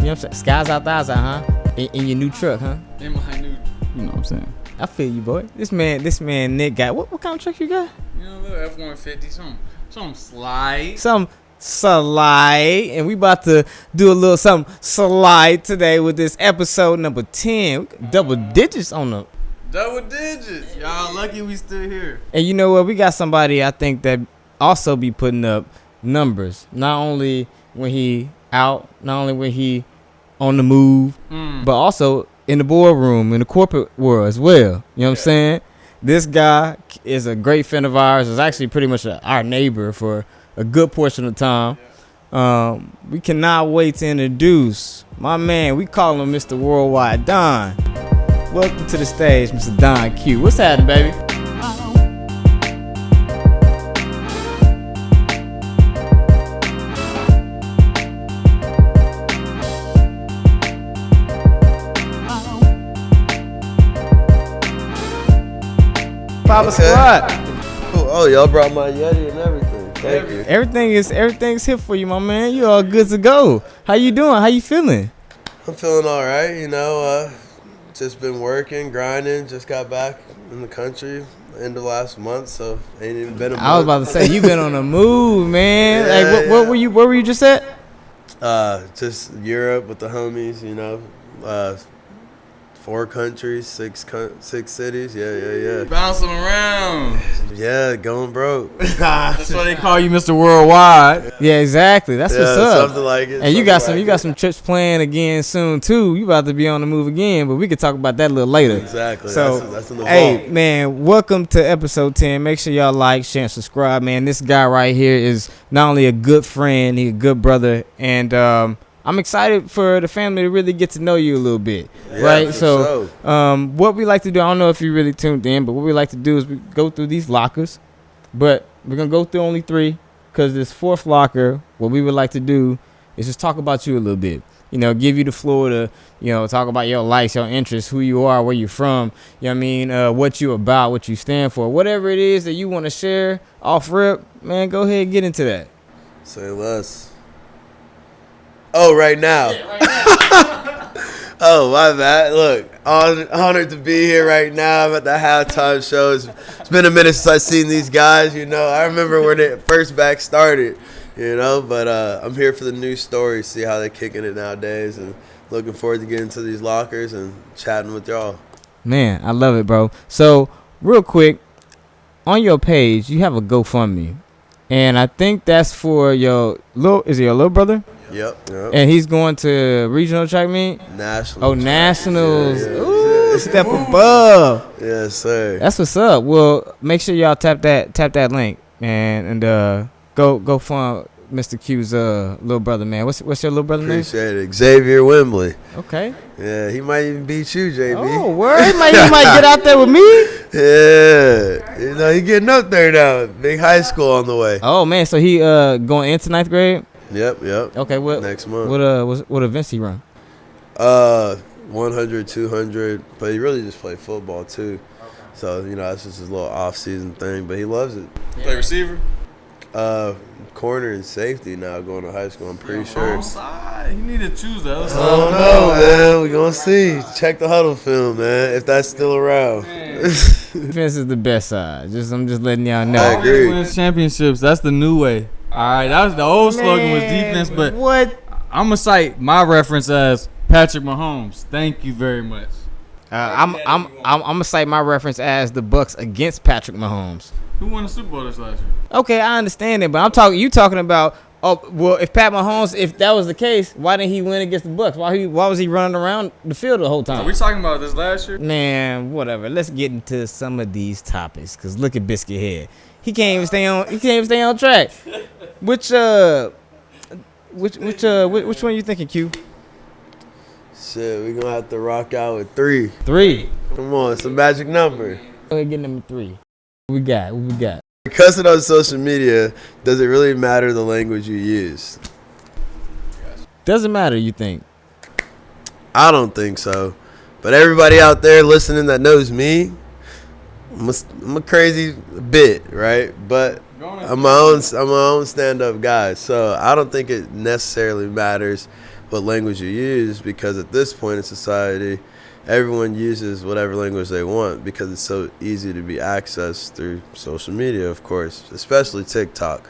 know what I'm saying? Skies out, thighs out, huh? In your new truck, huh? In my new, you know what I'm saying? I feel you, boy. This man Nick got what kind of truck you got? You know, a little F-150, some slide. Some slide, and we about to do a little something slide today with this episode number 10. Double digits on the. Double digits. Y'all lucky we still here. And you know what? We got somebody I think that also be putting up numbers. Not only when he out, not only when he on the move, but also in the boardroom, in the corporate world as well. You know what I'm saying? This guy is a great friend of ours. Is actually pretty much our neighbor for a good portion of the time. We cannot wait to introduce my man. We call him Mr. Worldwide Don. Welcome to the stage, Mr. Don Q. What's happening, baby? Papa Squad. Cool. Oh, y'all brought my Yeti and everything. Thank you. Everything's here for you, my man. You all good to go. How you doing? How you feeling? I'm feeling all right. You know, just been working, grinding. Just got back in the country end of last month, so ain't even been a month. I was about to say you been on the move, man. Yeah, like, what were you? Where were you just at? Just Europe with the homies. You know, 4 countries, 6 cities. Yeah. Bouncing around. Yeah, going broke. That's why they call you Mr. Worldwide. Yeah, exactly. That's what's up. Something like it. And you got some trips planned again soon too. You about to be on the move again, but we could talk about that a little later. Exactly. So, that's in the hey, vault. man, welcome to episode 10. Make sure y'all like, share, and subscribe, man. This guy right here is not only a good friend, he's a good brother, and I'm excited for the family to really get to know you a little bit, right? So, what we like to do, I don't know if you really tuned in, but what we like to do is we go through these lockers, but we're going to go through only 3 because this 4th locker, what we would like to do is just talk about you a little bit. You know, give you the floor to, you know, talk about your likes, your interests, who you are, where you're from, you know what I mean, what you about, what you stand for. Whatever it is that you want to share off rip, man, go ahead and get into that. Say less. Oh, right now. Yeah, right now. Oh, my bad. Look, honored to be here right now. I'm at the halftime show. It's been a minute since I've seen these guys, you know. I remember when the first back started, you know. But I'm here for the new story, see how they're kicking it nowadays. And looking forward to getting to these lockers and chatting with y'all. Man, I love it, bro. So, real quick, on your page, you have a GoFundMe. And I think that's for your little brother? Yep. And he's going to regional track meet? Nationals. Oh, nationals. Yeah. Ooh, step above. Yes, sir. That's what's up. Well, make sure y'all tap that link, man, and go fund Mr. Q's little brother, man. What's your little brother name? Appreciate it. Xavier Wembley. Okay. Yeah, he might even beat you, JB. Oh, word. He might get out there with me. Yeah. You know, he getting up there now. Big high school on the way. Oh, man. So he going into 9th grade? Yep. Okay, what next month? What events he run? 100, 200, but he really just played football too. So, you know, that's just his little off-season thing, but he loves it. Play receiver? Corner and safety now going to high school, I'm pretty sure. Wrong side. You need to choose the other I side. don't know, man. We're going to see. Check the huddle film, man, if that's still around. Defense is the best side. I'm just letting y'all know. I agree. Wins championships. That's the new way. All right, that was the old slogan was defense, but what? I'm gonna cite my reference as Patrick Mahomes. Thank you very much. I'm gonna cite my reference as the Bucks against Patrick Mahomes. Who won the Super Bowl this last year? Okay, I understand it, but you talking about. Oh well, if Pat Mahomes, if that was the case, why didn't he win against the Bucks? Why was he running around the field the whole time? Are we talking about this last year? Man, whatever. Let's get into some of these topics. Cause look at Biscuit Head. He can't even stay on track. Which one you thinking, Q? Shit, we're going to have to rock out with 3. 3. Come on, it's a magic number. Go ahead, get number 3. What we got? Because it on social media, does it really matter the language you use? Doesn't matter, you think? I don't think so. But everybody out there listening that knows me, I'm a crazy bit, right? But I'm my own stand-up guy, so I don't think it necessarily matters what language you use, because at this point in society, everyone uses whatever language they want because it's so easy to be accessed through social media, of course, especially TikTok.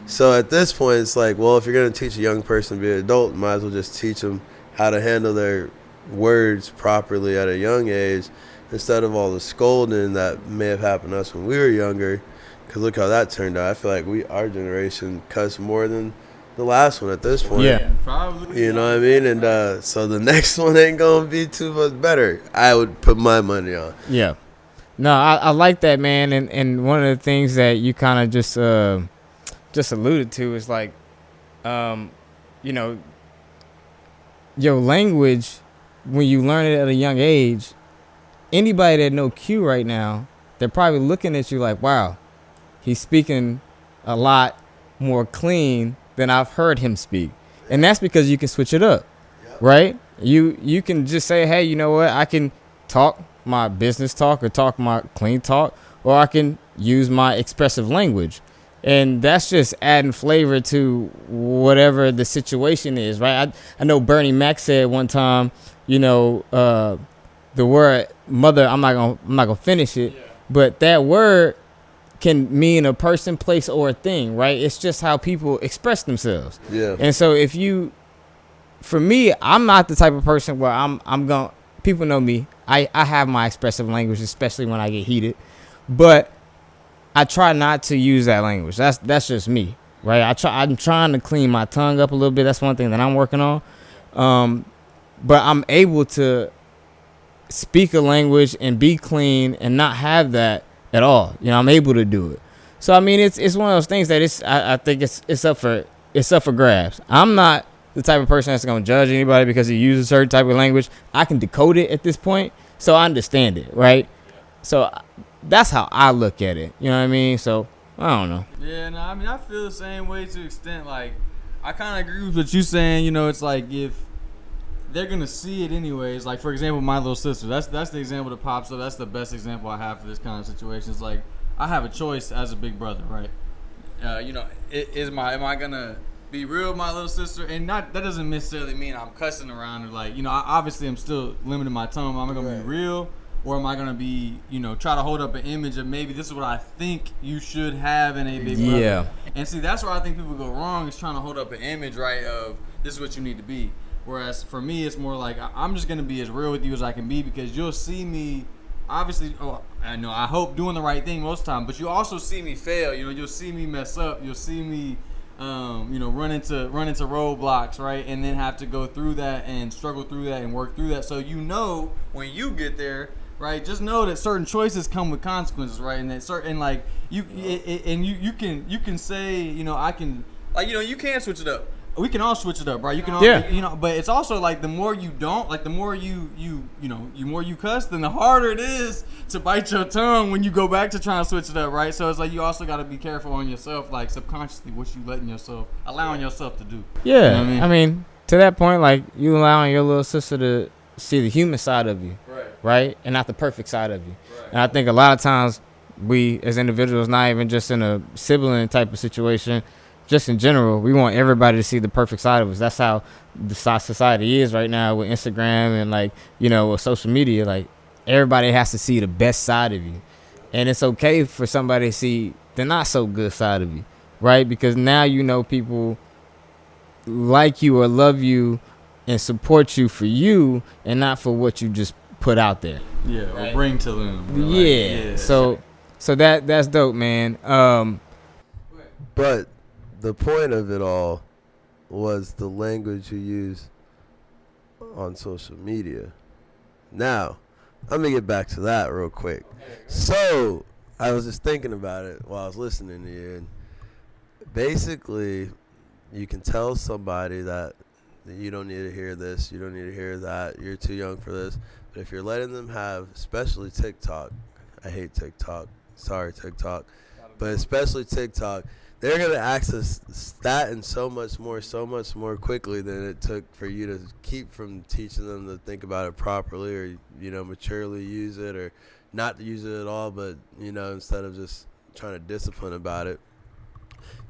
So at this point, it's like, well, if you're going to teach a young person to be an adult, might as well just teach them how to handle their words properly at a young age instead of all the scolding that may have happened to us when we were younger. Because look how that turned out. I feel like our generation cuss more than the last one at this point. Yeah. Probably. You know what I mean? And so the next one ain't going to be too much better. I would put my money on. Yeah. No, I like that, man. And one of the things that you kind of just alluded to is like, you know, your language, when you learn it at a young age, anybody that know Q right now, they're probably looking at you like, wow, he's speaking a lot more clean than I've heard him speak. And that's because you can switch it up, right? You can just say, hey, you know what? I can talk my business talk or talk my clean talk, or I can use my expressive language. And that's just adding flavor to whatever the situation is, right? I know Bernie Mac said one time, you know, the word mother, I'm not gonna finish it, but that word can mean a person, place, or a thing, right? It's just how people express themselves. Yeah. And so for me, I'm not the type of person where people know me. I have my expressive language, especially when I get heated, but I try not to use that language. That's just me, right? I'm trying to clean my tongue up a little bit. That's one thing that I'm working on. But I'm able to speak a language and be clean and not have that at all. You know, I'm able to do it. So I mean, it's one of those things that I think it's up for grabs. I'm not the type of person that's gonna judge anybody because he uses a certain type of language. I can decode it at this point, so I understand it, right? So that's how I look at it. You know what I mean? So I don't know. Yeah, no, I mean, I feel the same way to an extent. Like, I kind of agree with what you're saying. You know, it's like if they're gonna see it anyways. Like, for example, my little sister. That's the example that pops up. That's the best example I have for this kind of situation. It's like I have a choice as a big brother, right? You know, am I gonna be real with my little sister? And that doesn't necessarily mean I'm cussing around or like, you know, obviously I'm still limiting my tone. Am I gonna be real? Or am I going to be, you know, try to hold up an image of maybe this is what I think you should have in a big brother. Yeah. And see, that's where I think people go wrong, is trying to hold up an image, right, of this is what you need to be. Whereas for me, it's more like I'm just going to be as real with you as I can be, because you'll see me, obviously, I hope doing the right thing most of the time, but you also see me fail. You know, you'll see me mess up. You'll see me, you know, run into roadblocks, right, and then have to go through that and struggle through that and work through that. So you know when you get there, right, just know that certain choices come with consequences, right? And that certain, like, you can say, you know, I can, like, you know, you can switch it up. We can all switch it up, right? You can all, you know, but it's also like the more you don't, like the more you more you cuss, then the harder it is to bite your tongue when you go back to trying to switch it up, right? So it's like you also got to be careful on yourself, like subconsciously what you allowing yourself to do. Yeah, You know what I mean, to that point, like you allowing your little sister to see the human side of you, right? And not the perfect side of you. Right. And I think a lot of times we as individuals, not even just in a sibling type of situation, just in general, we want everybody to see the perfect side of us. That's how the society is right now with Instagram and, like, you know, with social media. Like, everybody has to see the best side of you. And it's okay for somebody to see the not so good side of you, right? Because now you know people like you or love you and support you for you and not for what you just put out there. Yeah, right? Or bring to them. Yeah. Like, so that's dope, man. But the point of it all was the language you use on social media. Now, let me get back to that real quick. So I was just thinking about it while I was listening to you. And basically, you can tell somebody that you don't need to hear this, you don't need to hear that, you're too young for this. But if you're letting them have, especially TikTok, I hate TikTok, sorry TikTok, but especially TikTok, they're going to access that and so much more quickly than it took for you to keep from teaching them to think about it properly or, you know, maturely use it or not to use it at all, but, you know, instead of just trying to discipline about it.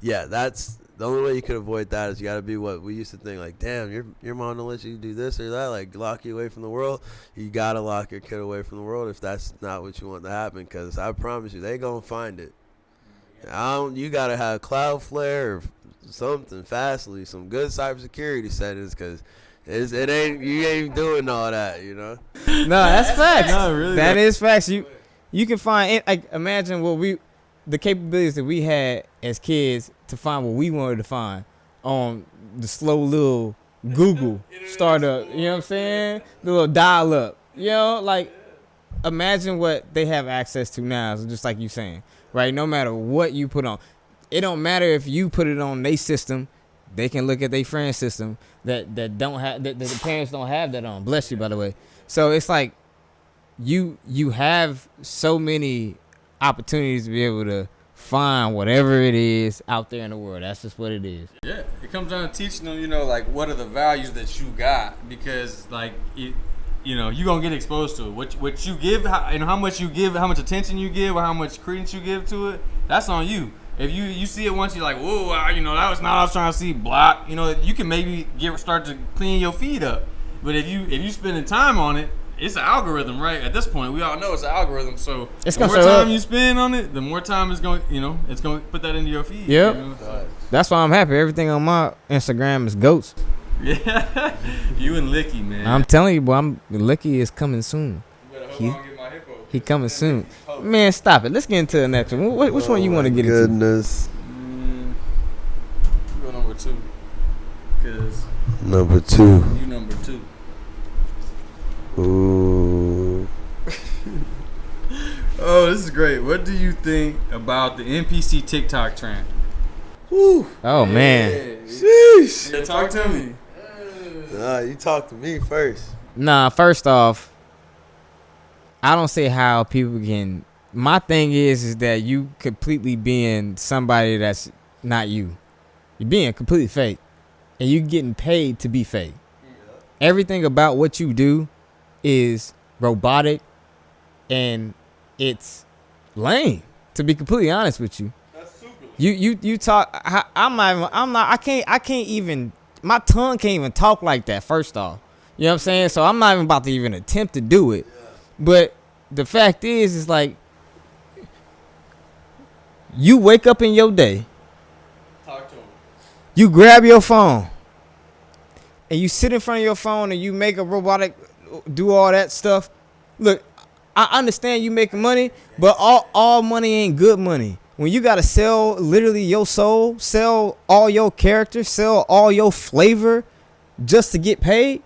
Yeah, that's the only way you could avoid that is you got to be what we used to think, like, damn, your mom don't let you do this or that, like lock you away from the world. You got to lock your kid away from the world if that's not what you want to happen, because I promise you, they going to find it. You got to have Cloudflare or something, Fastly, some good cybersecurity settings, because you ain't doing all that, you know? No, that's facts. No, really, that is facts. You can find it, like, imagine the capabilities that we had as kids to find what we wanted to find on the slow little Google startup. You know what I'm saying? The little dial up. You know, like, imagine what they have access to now. So just like you saying, right? No matter what you put on, it don't matter if you put it on their system. They can look at their friend's system that don't have that the parents don't have that on. Bless you, by the way. So it's like you have so many opportunities to be able to find whatever it is out there in the world. That's just what it is. Yeah, it comes down to teaching them, you know, like, what are the values that you got, because, like, you know, you're gonna get exposed to it. What you give, how much you give, how much attention you give, or how much credence you give to it, that's on you. If you see it once, you're like, whoa, you know, that was not what I was trying to see. Block, you know, you can maybe start to clean your feed up. But if you spending time on it, it's an algorithm, right? At this point, we all know it's an algorithm. So the more time you spend on it, the more time it's going, you know, it's going to put that into your feed. Yep. You know? So. That's why I'm happy. Everything on my Instagram is goats. Yeah. You and Licky, man. I'm telling you, boy, Licky is coming soon. You better hope I don't get my hippo. He coming soon. Man, stop it. Let's get into the next one. Which one you want to get into? Goodness. Go number 2. Because Number 2. you number 2. Ooh. Oh, this is great. What do you think about the NPC TikTok trend? Woo. Oh, man. Sheesh. Yeah, talk to me. Nah, you talk to me first. Nah, first off, I don't see how people can. My thing is that you completely being somebody that's not you. You're being completely fake. And you getting paid to be fake. Everything about what you do is robotic, and it's lame, to be completely honest with you. That's super. You talk. I can't even. My tongue can't even talk like that. First off, you know what I'm saying. So I'm not even about to even attempt to do it. But the fact is like, you wake up in your day. Talk to him. You grab your phone, and you sit in front of your phone, and you make a robotic do all that stuff. Look, I understand you making money, but all money ain't good money. When you gotta sell literally your soul, sell all your character, sell all your flavor just to get paid,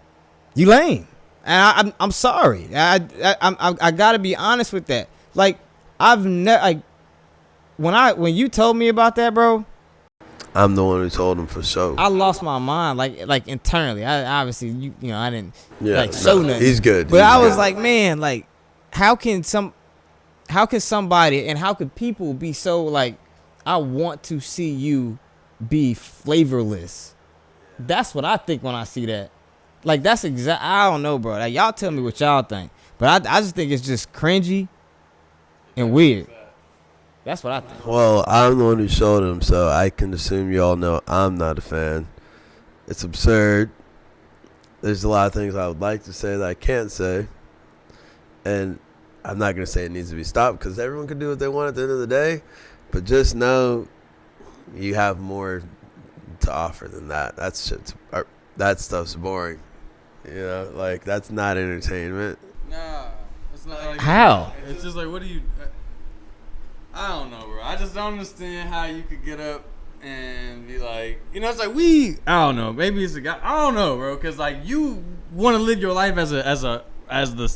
you lame. And I'm sorry. I gotta be honest with that. Like, I've never when you told me about that, bro, I'm the one who told him for sure. I lost my mind, like internally. I obviously, you know, I didn't Yeah, show nothing. he's good. But I was good. like, man, like, how can somebody and how could people be so like, I want to see you be flavorless. That's what I think when I see that. Like, that's I don't know, bro. Like, y'all tell me what y'all think. But I just think it's just cringy and weird. That's what I think. Well, I'm the one who showed him, so I can assume you all know I'm not a fan. It's absurd. There's a lot of things I would like to say that I can't say. And I'm not going to say it needs to be stopped because everyone can do what they want at the end of the day. But just know you have more to offer than that. That stuff's boring. You know, like, that's not entertainment. Nah, it's not like How? It's just like, what do you? I don't know, bro. I just don't understand how you could get up and be like, you know, it's like I don't know. Maybe it's a guy. I don't know, bro. Because like, you want to live your life as the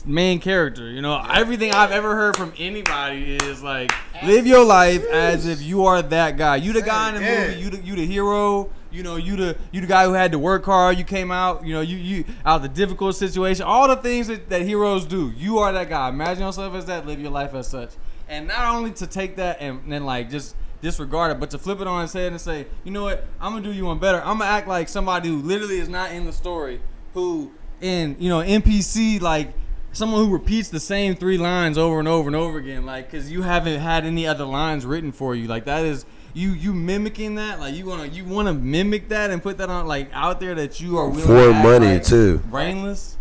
main character. You know, everything I've ever heard from anybody is like, live your life as if you are that guy. You the guy in the movie. You the hero. You know, you the guy who had to work hard. You came out. You know, you out of the difficult situation. All the things that heroes do. You are that guy. Imagine yourself as that. Live your life as such. And not only to take that and then like just disregard it, but to flip it on its head and say, you know what, I'm gonna do you one better. I'm gonna act like somebody who literally is not in the story, who in, you know, NPC, like someone who repeats the same 3 lines over and over and over again, like, because you haven't had any other lines written for you. Like, that is, you mimicking that, like you wanna mimic that and put that on like out there that you are willing For to act money like too. brainless.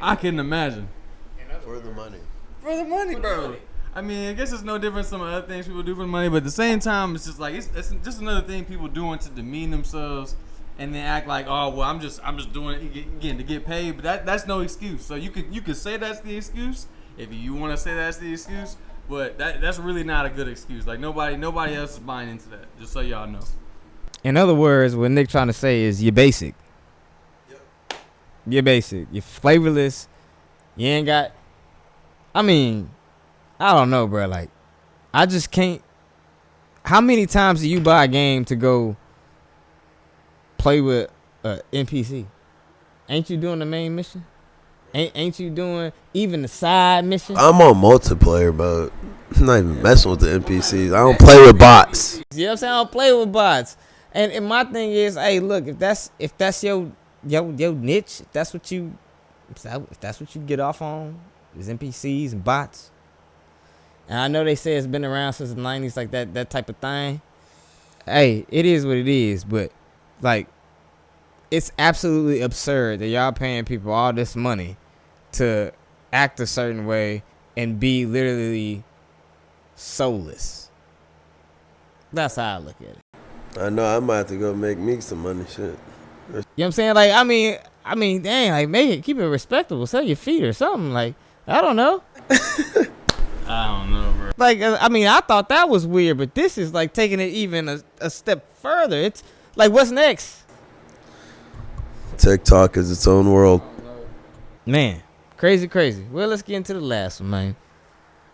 I couldn't imagine. For the money. For the money, bro. I mean, I guess it's no different from some other things people do for the money, but at the same time, it's just like it's just another thing people doing to demean themselves and then act like, oh well, I'm just doing it again to get paid. But that's no excuse. So you could say that's the excuse if you want to say that's the excuse, but that's really not a good excuse. Like nobody else is buying into that. Just so y'all know. In other words, what Nick trying to say is you're basic. Yep. You're basic. You're flavorless. You ain't got. I mean, I don't know, bro. Like, I just can't. How many times do you buy a game to go play with a NPC? Ain't you doing the main mission? Ain't you doing even the side mission? I'm on multiplayer, but I'm not even messing with the NPCs. I don't play with bots. You know what I'm saying? I don't play with bots. And my thing is, hey, look, if that's your niche, if that's what you get off on, is NPCs and bots. And I know they say it's been around since the 90s, like that type of thing. Hey, it is what it is, but like, it's absolutely absurd that y'all paying people all this money to act a certain way and be literally soulless. That's how I look at it. I know I might have to go make me some money. Shit. You know what I'm saying? Like, I mean, dang, like, make it, keep it respectable. Sell your feet or something. Like, I don't know. I don't know, bro. Like, I mean, I thought that was weird, but this is like taking it even a step further. It's like, what's next? TikTok is its own world. Man, crazy. Well, let's get into the last one, man.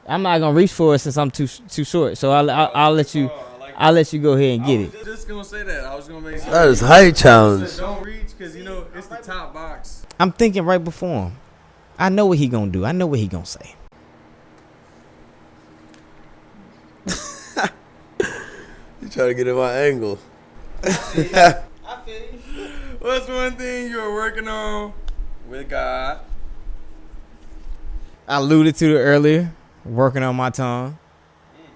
I'm not gonna reach for it since I'm too short, so I'll let you. I'll let you go ahead and get it. I was just gonna say that. I was gonna make sure. That is height challenge. Don't reach because it's the top box. I'm thinking right before him. I know what he gonna do. I know what he gonna say. You trying to get in my angle. I feel you. What's one thing you're working on with God? I alluded to it earlier. Working on my tongue.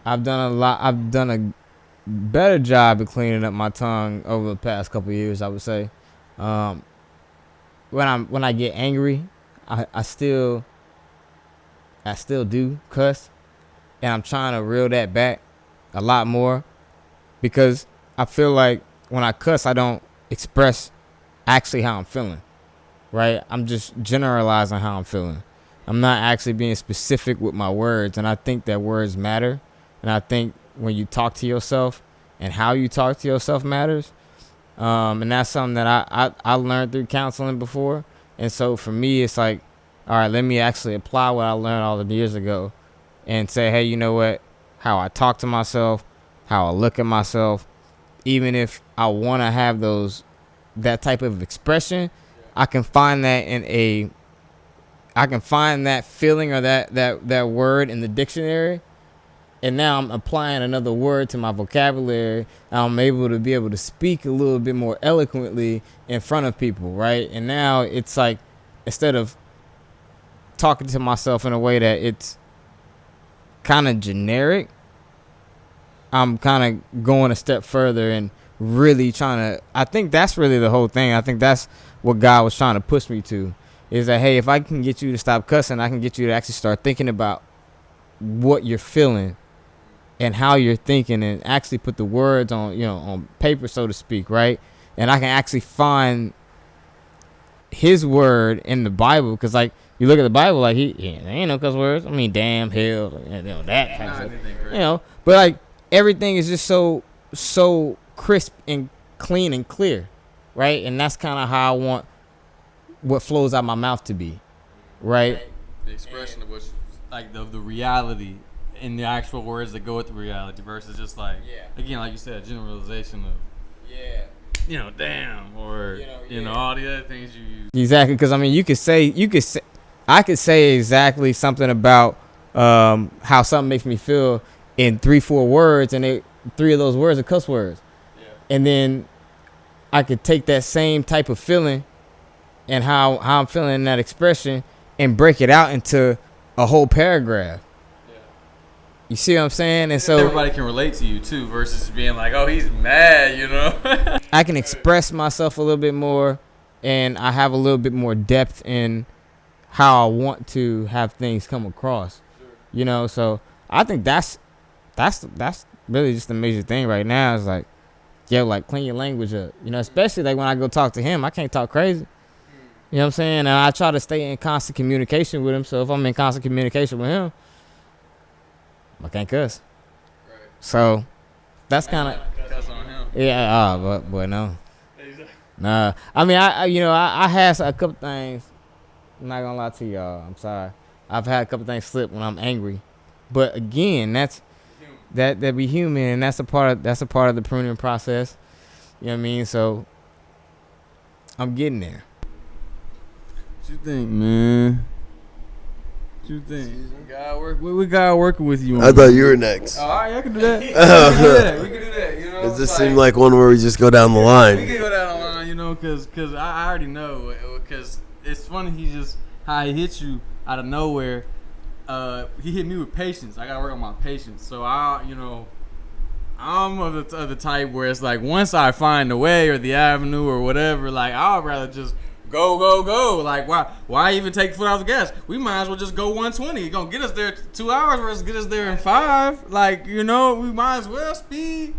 I've done a better job of cleaning up my tongue over the past couple of years, I would say. When I get angry, I still do cuss, and I'm trying to reel that back a lot more because I feel like when I cuss, I don't express actually how I'm feeling, right? I'm just generalizing how I'm feeling. I'm not actually being specific with my words, and I think that words matter, and I think when you talk to yourself and how you talk to yourself matters, and that's something that I learned through counseling before, and so for me, it's like, all right, let me actually apply what I learned all the years ago and say, hey, you know what, how I talk to myself, how I look at myself, even if I want to have that type of expression, I can find that feeling or that word in the dictionary, and now I'm applying another word to my vocabulary. I'm able to speak a little bit more eloquently in front of people, right? And now it's like, instead of talking to myself in a way that it's kind of generic, I'm kind of going a step further and really trying to, I think that's really the whole thing. I think that's what God was trying to push me to, is that, hey, if I can get you to stop cussing, I can get you to actually start thinking about what you're feeling and how you're thinking, and actually put the words on paper, so to speak, right? And I can actually find his word in the Bible, because like, you look at the Bible, like there ain't no cuss words. I mean, damn, hell, that kind of, but like, everything is just so crisp and clean and clear, right? And that's kind of how I want what flows out my mouth to be, right? The expression of what's like the reality in the actual words that go with the reality versus just like, again, like you said, a generalization of, damn, or all the other things you use. Exactly, because I mean, I could say exactly something about how something makes me feel in 3-4 words, and 3 of those words are cuss words. And then I could take that same type of feeling and how I'm feeling in that expression and break it out into a whole paragraph. You see what I'm saying? And so everybody can relate to you too, versus being like, oh, he's mad, you know. I can express myself a little bit more, and I have a little bit more depth in how I want to have things come across. You know, so I think that's really just the major thing right now is like, yo, like clean your language up. You know, especially like when I go talk to him, I can't talk crazy. You know what I'm saying? And I try to stay in constant communication with him. So if I'm in constant communication with him, I can't cuss. Right. So that's kind of Cuss on him. yeah. But boy, no. Nah. I mean, I had a couple things. I'm not gonna lie to y'all. I'm sorry. I've had a couple things slip when I'm angry, but again, that be human, and that's a part of the pruning process. You know what I mean? So I'm getting there. What you think, man? What you think? We got working with you. I thought you were next. Oh, all right, I can do that. We can do that. You know, It just seemed like one where we just go down the we line. can go down the line, you know, because I already know. Because it's funny, how he hit you out of nowhere. He hit me with patience. I gotta work on my patience. So I'm of the type where it's like once I find the way or the avenue or whatever, like I'd rather just go. Like why even take foot off the gas? We might as well just go 120. It's gonna get us there 2 hours versus get us there in 5. Like, you know, we might as well speed.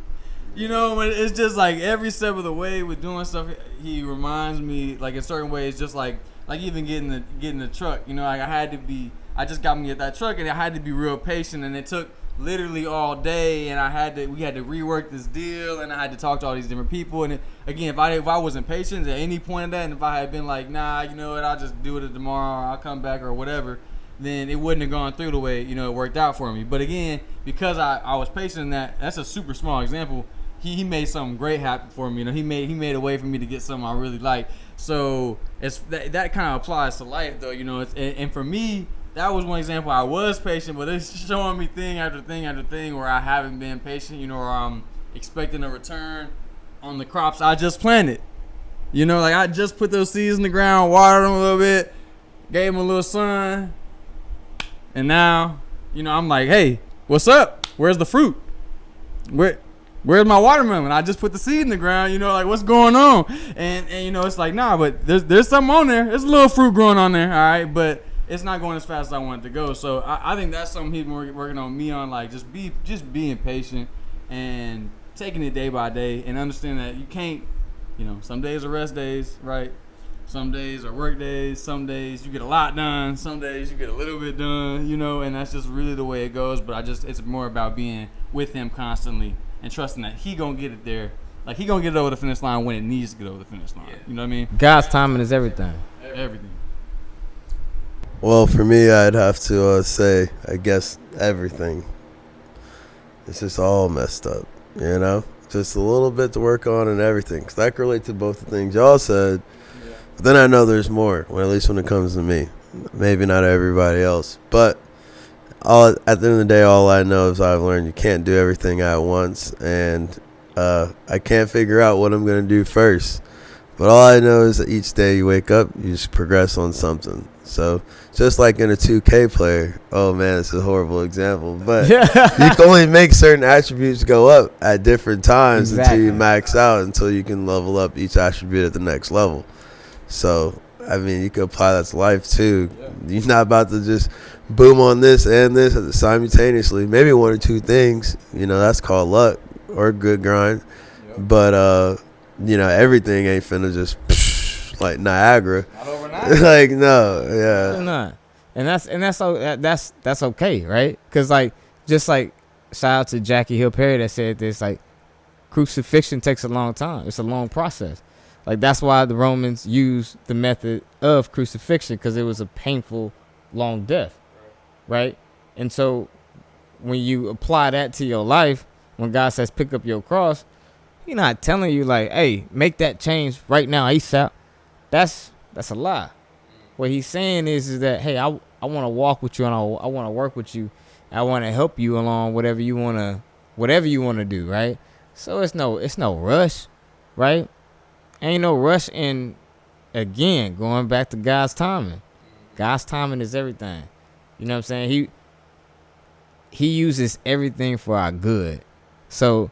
You know, but it's just like every step of the way with doing stuff, he reminds me like in certain ways, just like even getting the truck. You know, like I just got me at that truck and I had to be real patient, and it took literally all day, and we had to rework this deal, and I had to talk to all these different people. And again, if I wasn't patient at any point of that, and if I had been like, nah, you know what, I'll just do it tomorrow, or I'll come back or whatever, then it wouldn't have gone through the way, you know, it worked out for me. But again, because I was patient in that's a super small example. He made something great happen for me. You know, he made a way for me to get something I really like. So it's that kind of applies to life, though. You know, and for me, that was one example. I was patient, but it's showing me thing after thing after thing where I haven't been patient. You know, or I'm expecting a return on the crops I just planted. You know, like I just put those seeds in the ground, watered them a little bit, gave them a little sun, and now, you know, I'm like, hey, what's up? Where's the fruit? Where's my watermelon? I just put the seed in the ground, you know, like what's going on? And you know, it's like, nah, but there's something on there. There's a little fruit growing on there, all right, but it's not going as fast as I want it to go. So I think that's something he's working on me on, like just being patient and taking it day by day, and understanding that you can't, you know, some days are rest days, right? Some days are work days. Some days you get a lot done. Some days you get a little bit done, you know, and that's just really the way it goes. But it's more about being with him constantly and trusting that he gonna get it there. Like, he gonna get it over the finish line when it needs to get over the finish line. Yeah. You know what I mean? God's timing is everything. Everything. Well, for me, I'd have to say, I guess, everything. It's just all messed up, you know? Just a little bit to work on and everything. Because I can relate to both the things y'all said. Yeah. But then I know there's more, at least when it comes to me. Maybe not everybody else. But at the end of the day, all I know is I've learned you can't do everything at once. And I can't figure out what I'm going to do first. But all I know is that each day you wake up, you just progress on something. So just like in a 2K player, oh man, it's a horrible example, but you can only make certain attributes go up at different times until you max out, until you can level up each attribute at the next level. So, I mean, you can apply that to life too. Yeah. You're not about to just boom on this and this simultaneously. Maybe one or two things, you know, that's called luck or good grind. Yep. But, you know, everything ain't finna just like Niagara. Not overnight. Like, no, yeah. Not. And that's okay, right? Because like, just like, shout out to Jackie Hill Perry that said this, like, crucifixion takes a long time. It's a long process. Like, that's why the Romans used the method of crucifixion, because it was a painful, long death, right? And so when you apply that to your life, when God says pick up your cross, He's not telling you like, hey, make that change right now, ASAP. That's a lie. What He's saying is that, hey, I want to walk with you, and I want to work with you. I want to help you along whatever you want to do, right? So it's no rush, right? Ain't no rush in, again, going back to God's timing. God's timing is everything. You know what I'm saying? he uses everything for our good. So,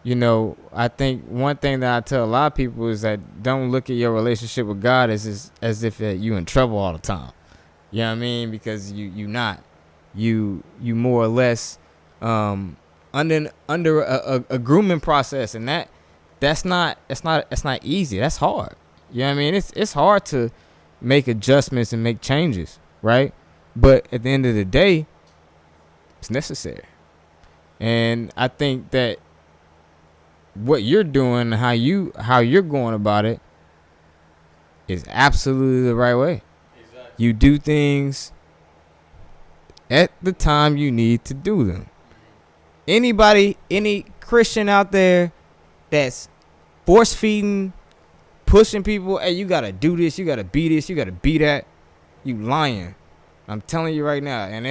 you know, I think one thing that I tell a lot of people is that don't look at your relationship with God as if you in trouble all the time. You know what I mean? Because you not. You more or less under a grooming process, and that's not easy. That's hard. You know what I mean? It's hard to make adjustments and make changes, right? But at the end of the day, it's necessary. And I think that what you're doing, how you're going about it, is absolutely the right way. Exactly. You do things at the time you need to do them. Any Christian out there that's force feeding, pushing people, hey, you gotta do this, you gotta be this, you gotta be that, you lying. I'm telling you right now, and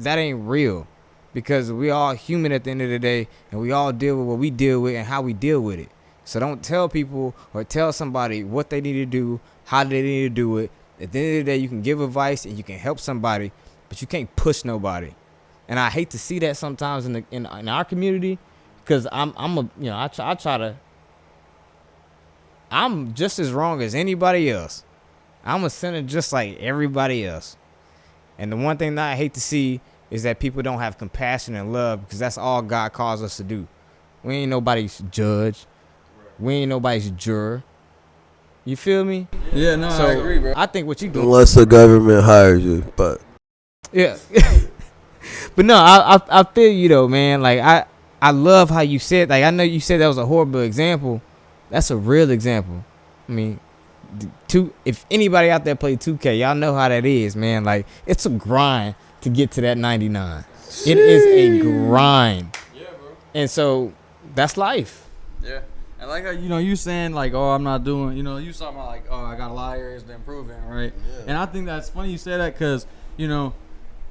that ain't real, because we all human at the end of the day, and we all deal with what we deal with and how we deal with it. So don't tell people or tell somebody what they need to do, how they need to do it. At the end of the day, you can give advice and you can help somebody, but you can't push nobody. And I hate to see that sometimes in our community, because I'm just as wrong as anybody else. I'm a sinner just like everybody else. And the one thing that I hate to see is that people don't have compassion and love, because that's all God calls us to do. We ain't nobody's judge. We ain't nobody's juror. You feel me? Yeah, no, so I agree, bro. I think what you do, Unless the government hires you, but yeah. But no, I feel you though, man. Like I love how you said. Like I know you said that was a horrible example. That's a real example. I mean, if anybody out there play 2K, y'all know how that is, man. Like it's a grind to get to that 99. It is a grind. Yeah, bro. And so that's life. Yeah. And like how, you saying like, oh, I'm not doing, you talking about like, oh, I got a lot of areas to improve in, right? Yeah. And I think that's funny you say that, because,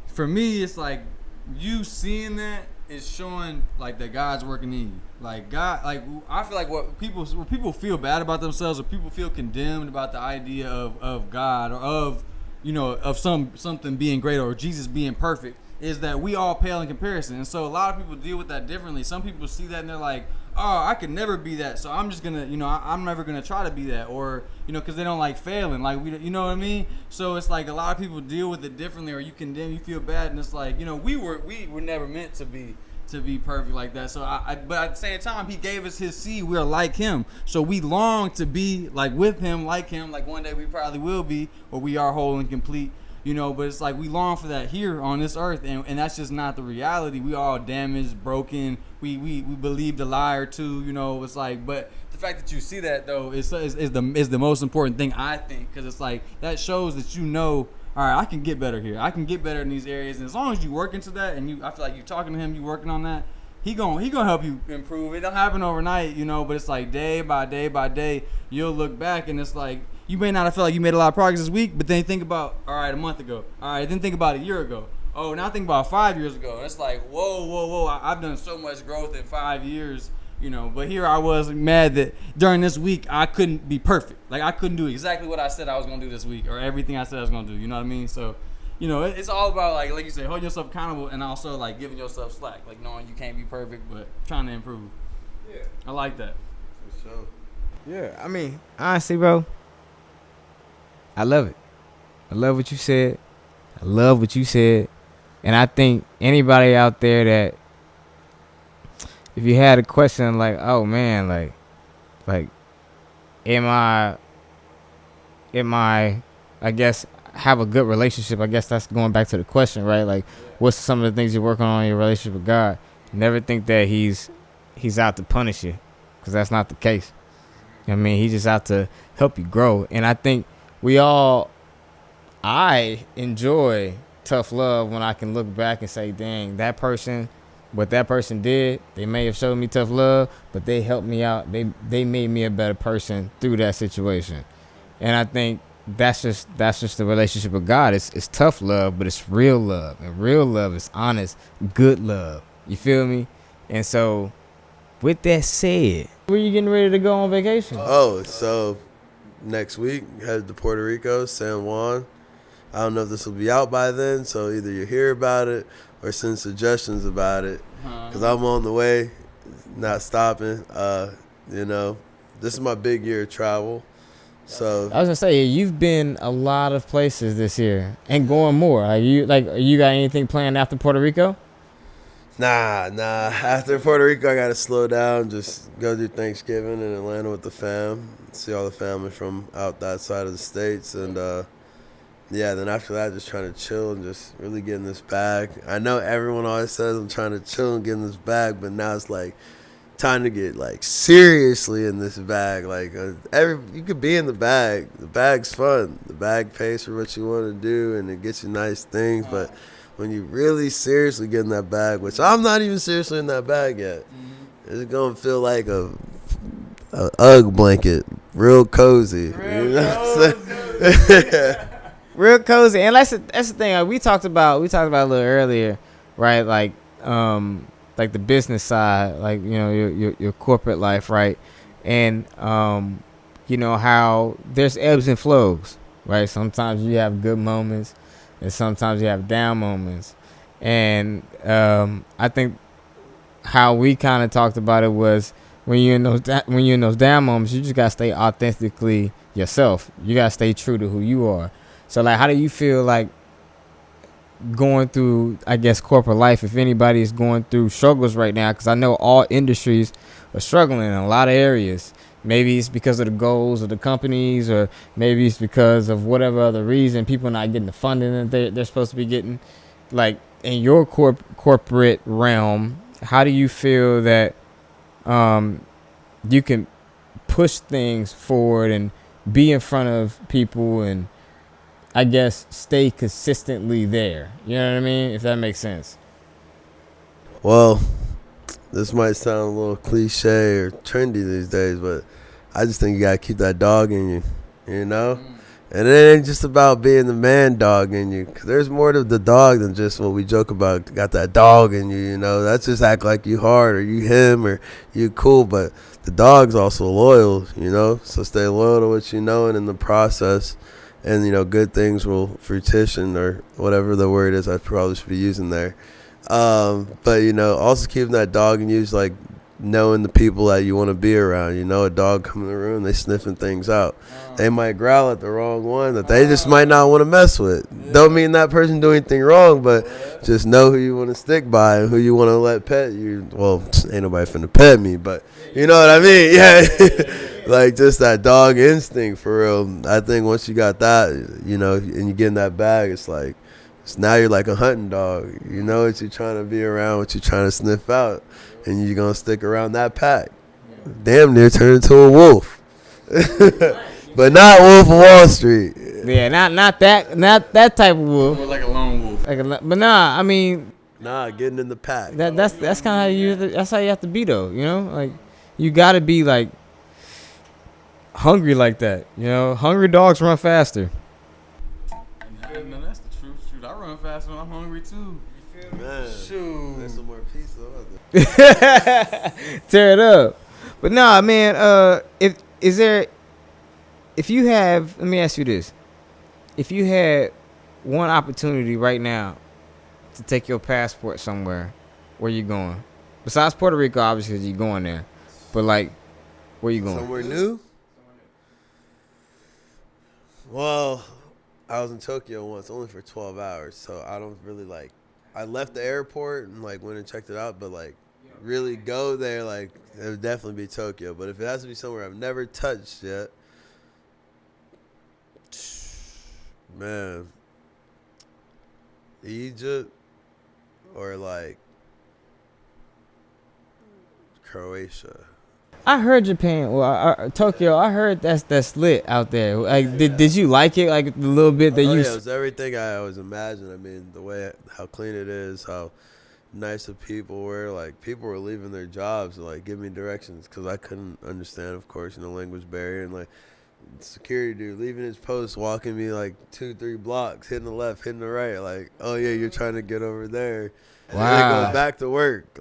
for me, it's like you seeing that is showing like that God's working in you. Like God, like I feel like what people feel bad about themselves, or people feel condemned about the idea of God, or of something being great, or Jesus being perfect, is that we all pale in comparison. And so a lot of people deal with that differently. Some people see that and they're like, oh, I could never be that, so I'm just gonna, I'm never gonna try to be that, or because they don't like failing, like you know what I mean. So it's like a lot of people deal with it differently, or you condemn, you feel bad, and it's like we were never meant to be perfect like that. So but at the same time, He gave us His seed. We're like Him, so we long to be like with Him, like Him. Like one day we probably will be, or we are whole and complete. But it's like we long for that here on this earth, and that's just not the reality. We all damaged, broken. We believed a lie or two. It's like, but the fact that you see that though is the most important thing, I think, because it's like that shows that all right, I can get better here. I can get better in these areas, and as long as you work into that, and I feel like you talking to Him, you working on that, He gonna help you improve. It don't happen overnight, but it's like day by day by day, you'll look back and it's like, you may not have felt like you made a lot of progress this week, but then think about, all right, a month ago. All right, then think about a year ago. Oh, now think about 5 years ago. And it's like, whoa. I've done so much growth in 5 years, But here I was mad that during this week I couldn't be perfect. Like I couldn't do exactly what I said I was going to do this week, or everything I said I was going to do. You know what I mean? So, it's all about like you say, holding yourself accountable, and also like giving yourself slack. Like knowing you can't be perfect, but trying to improve. Yeah. I like that. For sure. Yeah, I mean, honestly, bro, I love it. I love what you said. And I think anybody out there that, if you had a question like, oh man, like, am I, I guess, have a good relationship? I guess that's going back to the question, right? Like, what's some of the things you're working on in your relationship with God? Never think that he's out to punish you, because that's not the case. I mean, he's just out to help you grow. And I think I enjoy tough love when I can look back and say, dang, what that person did, they may have showed me tough love, but they helped me out. They made me a better person through that situation. And I think that's just the relationship with God. It's tough love, but it's real love. And real love is honest, good love. You feel me? And so with that said, where you getting ready to go on vacation? Oh, so next week, headed to Puerto Rico, San Juan. I don't know if this will be out by then, so either you hear about it or send suggestions about it, because I'm on the way, not stopping. You know, this is my big year of travel. So I was gonna say you've been a lot of places this year and going more. You got anything planned after Puerto Rico? Nah. After Puerto Rico, I gotta slow down. Just go do Thanksgiving in Atlanta with the fam. See all the family from out that side of the states, and yeah. Then after that, just trying to chill and just really get in this bag. I know everyone always says I'm trying to chill and get in this bag, but now it's like time to get like seriously in this bag. Like you could be in the bag. The bag's fun. The bag pays for what you want to do, and it gets you nice things, but when you really seriously get in that bag, which I'm not even seriously in that bag yet, it's gonna feel like a UGG blanket, real cozy. You know what I'm saying? Real cozy, and that's the thing. We talked about a little earlier, right? Like the business side, like your corporate life, right? And how there's ebbs and flows, right? Sometimes you have good moments, and sometimes you have down moments. And I think how we kind of talked about it was when you're in those down moments, you just gotta stay authentically yourself. You gotta stay true to who you are. So like, how do you feel like going through, I guess, corporate life, if anybody is going through struggles right now? Because I know all industries are struggling in a lot of areas. Maybe it's because of the goals of the companies, or maybe it's because of whatever other reason, people are not getting the funding that they're supposed to be getting. Like, in your corporate realm, how do you feel that you can push things forward and be in front of people and, I guess, stay consistently there? You know what I mean? If that makes sense. Well, this might sound a little cliche or trendy these days, but I just think you gotta keep that dog in you, you know? And it ain't just about being the man dog in you, 'cause there's more to the dog than just what we joke about, got that dog in you, you know? That's just act like you hard or you him or you cool, but the dog's also loyal, you know? So stay loyal to what you know, and in the process, and, good things will fruition, or whatever the word is I probably should be using there. But, also keeping that dog in you is like knowing the people that you want to be around. A dog come in the room, they sniffing things out. They might growl at the wrong one that they just might not want to mess with. Don't mean that person do anything wrong, but just know who you want to stick by and who you want to let pet you. Well, ain't nobody finna pet me, but you know what I mean? Yeah. Like, just that dog instinct, for real. I think once you got that, and you get in that bag, it's like, now you're like a hunting dog. You know what you're trying to be around, what you're trying to sniff out, and you're going to stick around that pack. Damn near turn into a wolf. But not Wolf of Wall Street. Yeah, not that type of wolf. More like a lone wolf. But nah, I mean, getting in the pack. That's kind of that's how you have to be, though. Like, you got to be like hungry like that. Hungry dogs run faster. No, that's the truth. Shoot, I run fast when I'm hungry too. You feel me? Man, shoot. there's some more pizza. Tear it up. But nah, man. If you have, let me ask you this: if you had one opportunity right now to take your passport somewhere, where you going? Besides Puerto Rico, obviously, 'cause you're going there. But like, where you going? Somewhere new? Well, I was in Tokyo once, only for 12 hours, so I don't really I left the airport and went and checked it out, but really go there, it would definitely be Tokyo. But if it has to be somewhere I've never touched yet, man, Egypt or Croatia. I heard Japan. Well, Tokyo. I heard that's lit out there. Like, did you like it? Like, the little bit that you? Yeah, it was everything I always imagined. I mean, the way how clean it is, how nice the people were. Like, people were leaving their jobs to give me directions, because I couldn't understand, of course, language barrier, and security dude leaving his post, walking me 2-3 blocks, hitting the left, hitting the right. Oh yeah, you're trying to get over there. Wow. And then going back to work,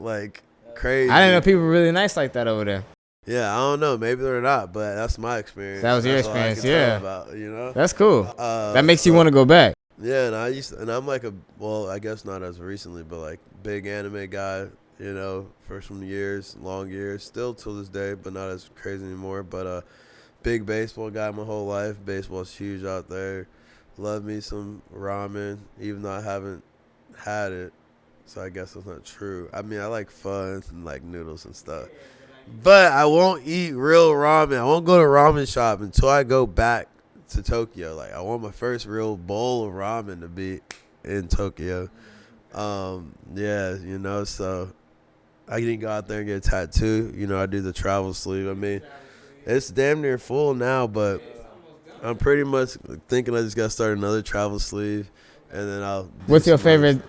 crazy. I didn't know people were really nice like that over there. Yeah, I don't know. Maybe they're not, but that's my experience. That was your That's all I experience, can yeah. tell about, That's cool. That makes you so- want to go back. Yeah, and I'm like I guess not as recently, but like big anime guy, you know, for some years, long years, still till this day, but not as crazy anymore. But big baseball guy my whole life. Baseball's huge out there. Love me some ramen, even though I haven't had it, so I guess that's not true. I mean, I like pho and like noodles and stuff, but I won't eat real ramen. I won't go to ramen shop until I go back to Tokyo. Like, I want my first real bowl of ramen to be in Tokyo. Yeah, you know, so I can go out there and get a tattoo. You know, I do the travel sleeve. I mean, it's damn near full now, but I'm pretty much thinking I just got to start another travel sleeve, and then I'll. What's your favorite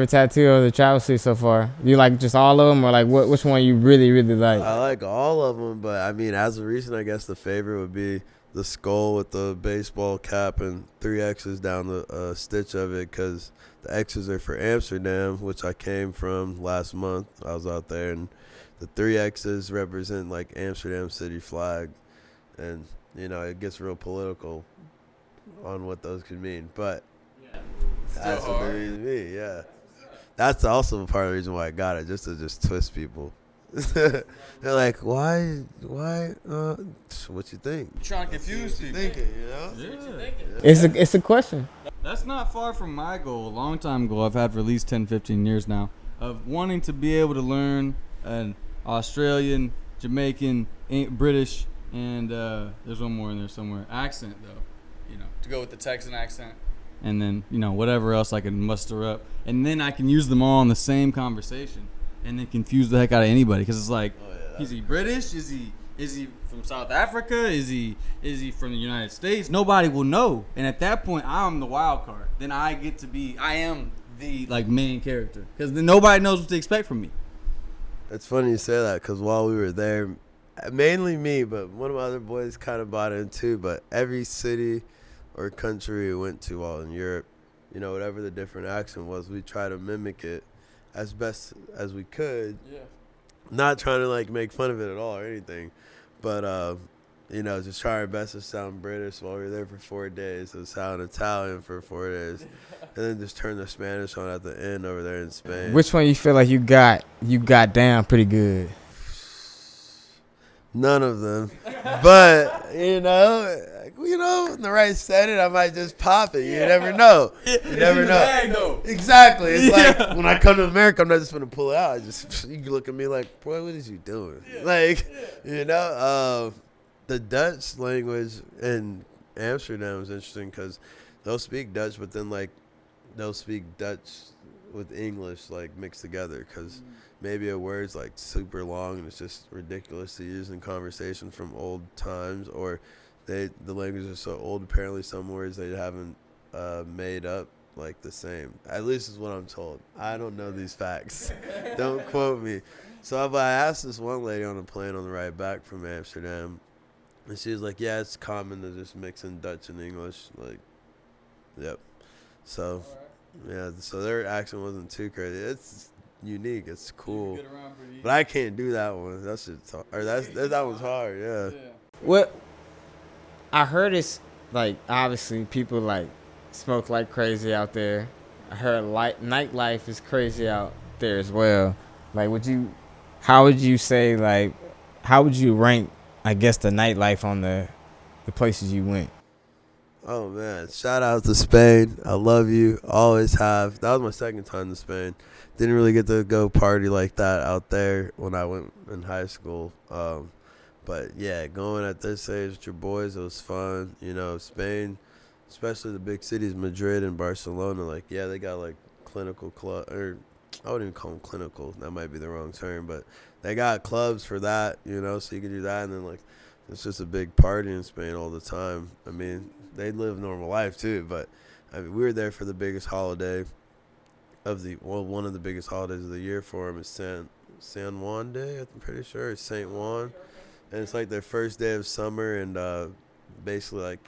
tattoo of the travel suit so far? You like just all of them, or like which one you really really like? I like all of them, but I mean, as of recent, I guess the favorite would be the skull with the baseball cap and 3 X's down the stitch of it, because the X's are for Amsterdam, which I came from last month. I was out there, and the 3 X's represent like Amsterdam city flag, and you know, it gets real political on what those could mean, but that's what the reason be. Yeah, that's also part of the reason why I got it, just to twist people. They're like, why? What you think? You're trying to confuse people. Thinking, you know? Yeah. It's a question. That's not far from my goal. A long time goal I've had for at least 10, 15 years now, of wanting to be able to learn an Australian, Jamaican, British, and there's one more in there somewhere. Accent, though. You know, to go with the Texan accent. And then, you know, whatever else I can muster up. And then I can use them all in the same conversation. And then confuse the heck out of anybody. Because it's like, is he British? Is he from South Africa? Is he from the United States? Nobody will know. And at that point, I'm the wild card. Then I am the like main character. Because then nobody knows what to expect from me. It's funny you say that, because while we were there, mainly me, but one of my other boys kind of bought in too, but every city or country we went to while in Europe, you know, whatever the different accent was, we try to mimic it as best as we could. Yeah. Not trying to like make fun of it at all or anything, but you know, just try our best to sound British while we were there for 4 days, to sound Italian for 4 days, and then just turn the Spanish on at the end over there in Spain. Which one you feel like you got down pretty good? None of them, but you know, in the right setting, I might just pop it. You never know. You never know. Exactly. It's like when I come to America, I'm not just gonna pull it out. You can look at me like, boy, what is you doing? Like, you know, the Dutch language in Amsterdam is interesting, because they'll speak Dutch, but then like they'll speak Dutch with English like mixed together, because maybe a word's like super long and it's just ridiculous to use in conversation from old times, or the language is so old, apparently some words they haven't made up like the same. At least is what I'm told. I don't know these facts. Don't quote me. So I asked this one lady on a plane on the ride back from Amsterdam, and she was like, yeah, it's common to just mix in Dutch and English. Like, yep. So, yeah, so their accent wasn't too crazy. It's unique. It's cool. But I can't do that one. That one's hard, yeah. What I heard is, like, obviously people like smoke like crazy out there. I heard nightlife is crazy out there as well. Like, how would you rank, I guess, the nightlife on the places you went? Oh, man. Shout out to Spain. I love you. Always have. That was my second time to Spain. Didn't really get to go party like that out there when I went in high school. But, yeah, going at this age with your boys, it was fun. You know, Spain, especially the big cities, Madrid and Barcelona, like, yeah, they got, like, clinical club, or I wouldn't even call them clinical. That might be the wrong term, but they got clubs for that, you know, so you can do that. And then, like, it's just a big party in Spain all the time. I mean, they live normal life, too, but I mean, we were there for the biggest holiday one of the biggest holidays of the year for them is San Juan Day, I'm pretty sure. It's St. Juan. And it's like their first day of summer, and basically like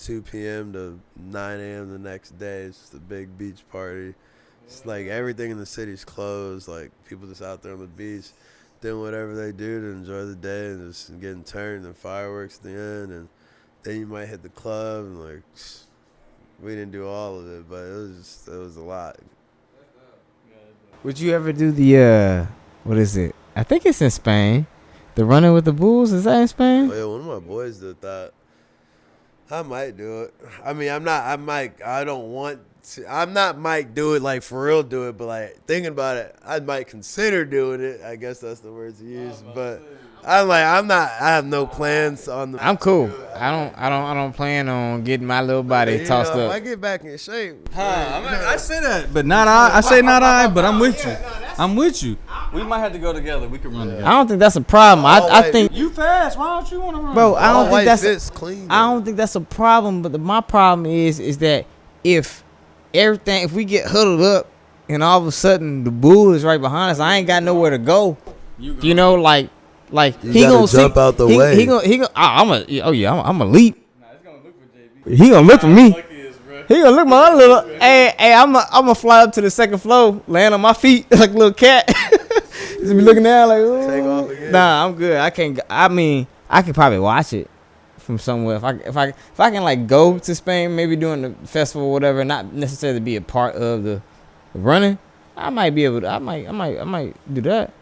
2 p.m. to 9 a.m. the next day. It's just a big beach party. It's like everything in the city's closed. Like, people just out there on the beach doing whatever they do to enjoy the day, and just getting turned, and fireworks at the end. And then you might hit the club, and like we didn't do all of it, but it was a lot. Would you ever do the what is it? I think it's in Spain. The running with the bulls, is that in Spain? Oh, yeah, one of my boys did that. I might do it. I mean, I don't want to. I'm not might do it like for real do it, but like thinking about it, I might consider doing it. I guess that's the words to use. But I'm not. I have no plans on the. I'm cool. I don't plan on getting my little body tossed If up. I get back in shape. I say that, but not I. I say not I, but I'm with you. I'm with you. We might have to go together. We can run together. I don't think that's a problem. I think, You fast. Why don't you want to run? bro. I don't think that's. Fits clean. I don't think that's a problem. But my problem is that if we get huddled up and all of a sudden the bull is right behind us, I ain't got nowhere to go. You know, like You he gotta gonna jump out the way. He gonna. I'm a leap. Nah, it's gonna look for JB. He gonna look for me. Lucky is, bro. He gonna look my other little. Hey, I'm gonna fly up to the second floor, land on my feet like a little cat. Just be looking down like, ooh. Take off again. Nah, I'm good. I can't. I mean, I can probably watch it from somewhere. If I can like go to Spain, maybe during the festival or whatever, not necessarily be a part of the running. I might be able to. I might do that.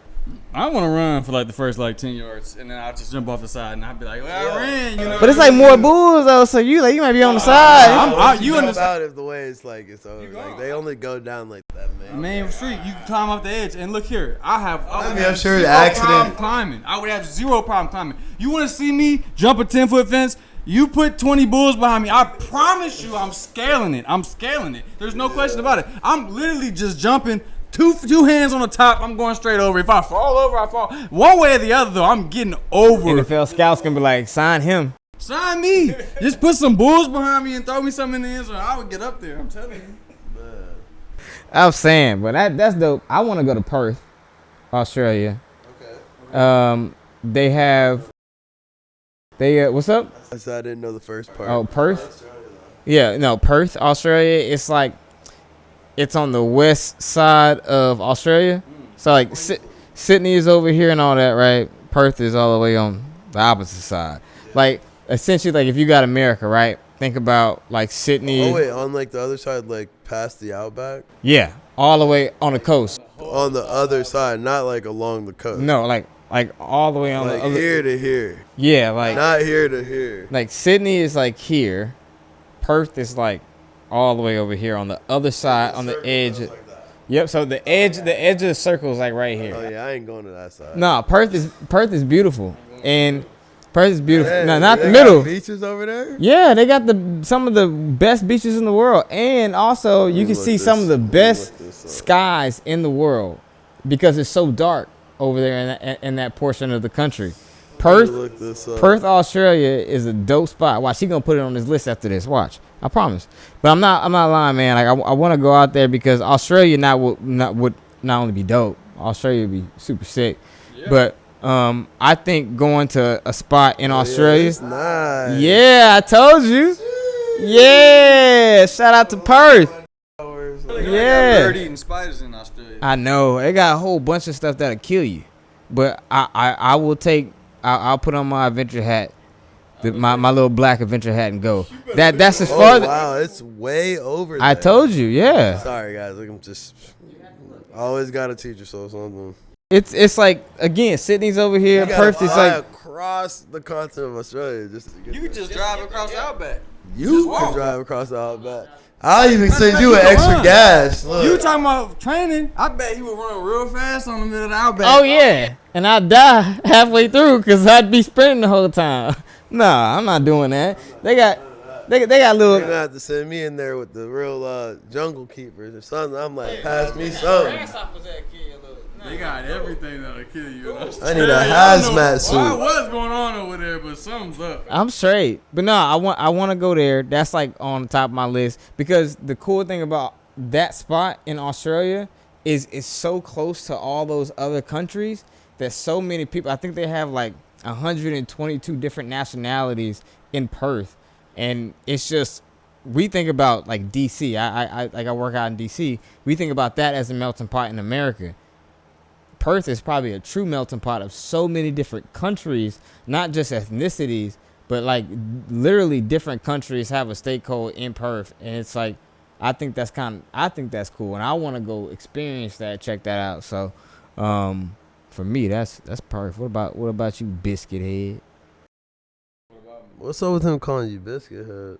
I want to run for like the first like 10 yards, and then I'll just jump off the side, and I'll be like, well, I ran, you know. But it's like more bulls though, so you might be on the side. You jump understand? out if the way it's like it's over. Like they only go down like that, man. Main street, you can climb up the edge, and look here, I would I'm have sure the zero accident- problem climbing. I would have zero problem climbing. You want to see me jump a 10-foot fence? You put 20 bulls behind me. I promise you, I'm scaling it. There's no question about it. I'm literally just jumping. Two hands on the top. I'm going straight over. If I fall over, I fall. One way or the other, though, I'm getting over. NFL scouts can be like, sign him. Sign me. Just put some bulls behind me and throw me something in the end zone. I would get up there. I'm telling you. I was saying, but that's dope. I want to go to Perth, Australia. Okay. What's up? I said I didn't know the first part. Oh, Perth. Yeah, no, Perth, Australia. It's like, it's on the west side of Australia. So like Sydney is over here and all that, right? Perth is all the way on the opposite side. Like essentially, like if you got America, right? Think about like Sydney. Oh wait, on like the other side, like past the outback. Yeah, all the way on the coast. On the other side, not like along the coast. No, like all the way on like the other. here to here. Yeah, like Not here to here. like Sydney is like here. Perth is like all the way over here on the other side, on the edge. Yep. So the edge of the circle is like right here. Oh yeah, I ain't going to that side. No, Perth is beautiful, and Perth is beautiful. Yeah, No, not they the got middle. beaches over there. Yeah, they got some of the best beaches in the world, and also you me can look see some of the this- let me best look this up. skies in the world because it's so dark over there in that portion of the country. Perth, Look this up. Perth, Australia is a dope spot. Watch, she gonna put it on this list after this. Watch, I promise. But I'm not lying, man. Like I want to go out there because Australia would not only be dope, Australia would be super sick. Yeah. But I think going to a spot in Australia. It's nice. Yeah, I told you. Yeah, shout out to Perth. Yeah. Bird eating spiders in Australia. I know they got a whole bunch of stuff that'll kill you, but I will take. I'll put on my adventure hat, my little black adventure hat, and go. That's as far. Wow, it's way over I there. told you, yeah. Sorry guys, look, I'm just always gotta teach yourself something. It's like again, Sydney's over here. You gotta Perth is fly like across the continent of Australia just to get You could just drive across the outback. You walk. can drive across the outback. I'll even send you an can extra run. gas. Look. You talking about training? I bet he would run real fast on the middle of the outback. oh yeah, and I'd die halfway through because I'd be sprinting the whole time. Nah, I'm not doing that. They got You're gonna little. have to send me in there with the real jungle keepers or something. I'm like, pass me something. They got everything that'll kill you. In I Australia. need a I don't know hazmat suit. what's going on over there, but something's up. I'm straight, but no, I want to go there. That's like on the top of my list because the cool thing about that spot in Australia is it's so close to all those other countries that so many people. I think they have like 122 different nationalities in Perth, and it's just we think about like DC. I work out in DC. We think about that as a melting pot in America. Perth is probably a true melting pot of so many different countries, not just ethnicities, but like literally different countries have a state code in Perth, and it's like I think that's cool, and I want to go experience that, check that out. So, for me, that's Perth. What about you, Biscuit Head? What's up with him calling you biscuit head?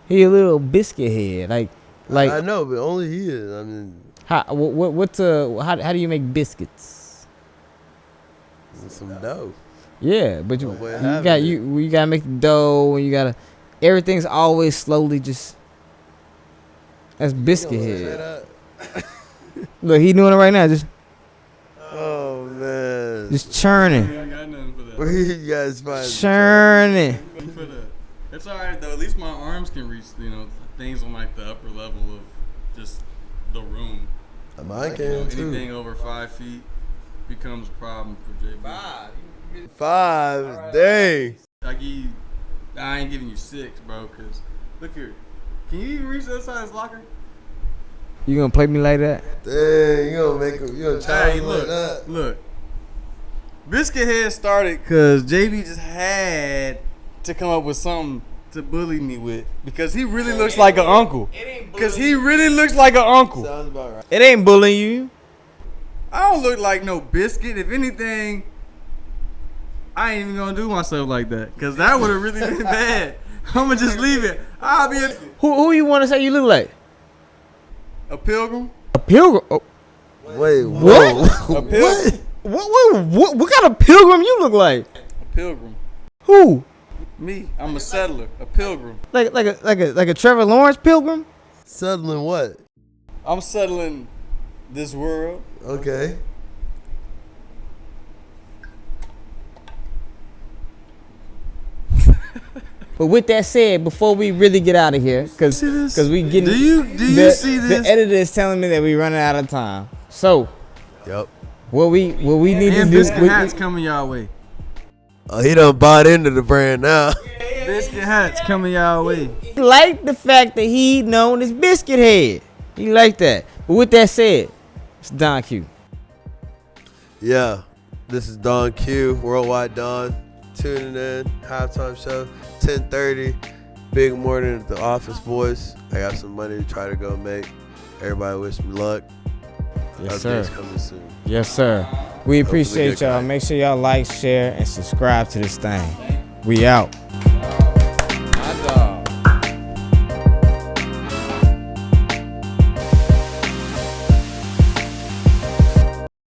He a little biscuit head, like I know, but only he is. I mean, how do you make biscuits? some dough. Yeah, but you way of you gotta make the dough, and you gotta everything's always slowly just. That's biscuit head. Look, he doing it right now, just. Oh man. Just churning. I got nothing for that. Where you guys find Churning. For that. It's alright though. At least my arms can reach, things on like the upper level of just the room. Mine can too. Anything over 5 feet becomes a problem for JB. 5. Dang. I ain't giving you 6, bro. Cause look here, can you even reach the other side of this locker? You gonna play me like that? Dang, you gonna challenge Hey, me look, like that? look. Biscuit Head started because JB just had to come up with something to bully me with because he really looks like an uncle. Because he really looks like an uncle. Sounds about right. It ain't bullying you. I don't look like no biscuit. If anything, I ain't even gonna do myself like that because that would have really been bad. I'm gonna just leave it. I'll be Who you want to say you look like? a pilgrim. A pilgrim? Oh, Wait, what? whoa. A pilgrim. What kind of pilgrim you look like? A pilgrim. Who? Me. I'm a settler. A pilgrim. Like a Trevor Lawrence pilgrim? Settling what? I'm settling this world. Okay. But with that said, before we really get out of here, because we getting Do you see this? The editor is telling me that we running out of time. So Yep. what we need to And do? biscuit hats coming y'all way. Oh, he done bought into the brand now. Biscuit hats coming y'all way. He like the fact that he known as Biscuit Head. He like that. But with that said, it's Don Q. Yeah. This is Don Q, Worldwide Don. Tuning in. Halftime show, 10:30. Big morning at the office, boys. I got some money to try to go make. Everybody wish me luck. Yes, sir. Updates coming soon. Yes, sir. We appreciate good y'all. guy. Make sure y'all like, share, and subscribe to this thing. We out.